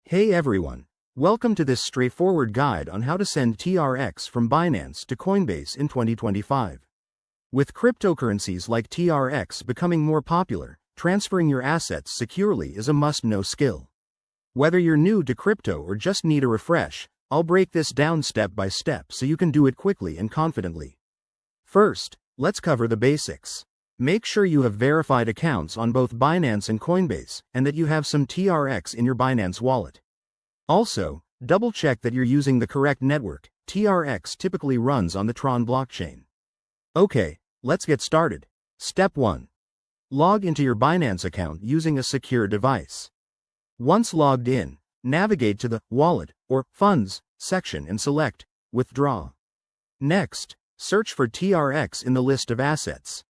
Hey everyone, welcome to this straightforward guide on how to send TRX from Binance to Coinbase in 2025. With cryptocurrencies like TRX becoming more popular, transferring your assets securely is a must-know skill. Whether you're new to crypto or just need a refresh, I'll break this down step by step so you can do it quickly and confidently. First, let's cover the basics. Make sure you have verified accounts on both Binance and Coinbase, and that you have some TRX in your Binance wallet. Also, double-check that you're using the correct network. TRX typically runs on the TRON blockchain. Okay, let's get started. Step 1. Log into your Binance account using a secure device. Once logged in, navigate to the Wallet or Funds section and select Withdraw. Next, search for TRX in the list of assets.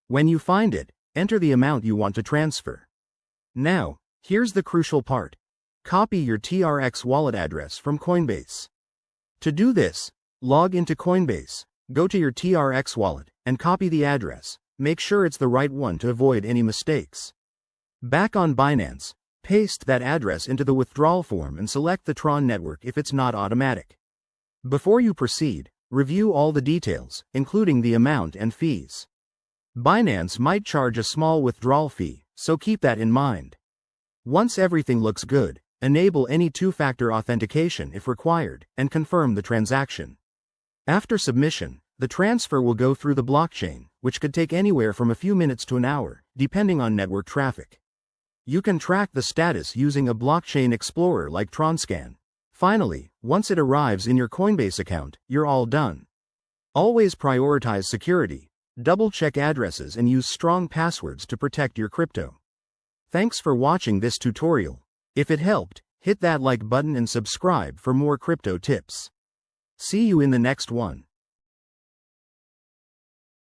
When you find it, enter the amount you want to transfer. Now, here's the crucial part. Copy your TRX wallet address from Coinbase. To do this, log into Coinbase, go to your TRX wallet, and copy the address. Make sure it's the right one to avoid any mistakes. Back on Binance, paste that address into the withdrawal form and select the TRON network if it's not automatic. Before you proceed, review all the details, including the amount and fees. Binance might charge a small withdrawal fee, so keep that in mind. Once everything looks good, enable any two-factor authentication if required, and confirm the transaction. After submission, the transfer will go through the blockchain, which could take anywhere from a few minutes to an hour, depending on network traffic. You can track the status using a blockchain explorer like TronScan. Finally, once it arrives in your Coinbase account, you're all done. Always prioritize security. Double-check addresses and use strong passwords to protect your crypto. Thanks for watching this tutorial. If it helped, hit that like button and subscribe for more crypto tips. See you in the next one.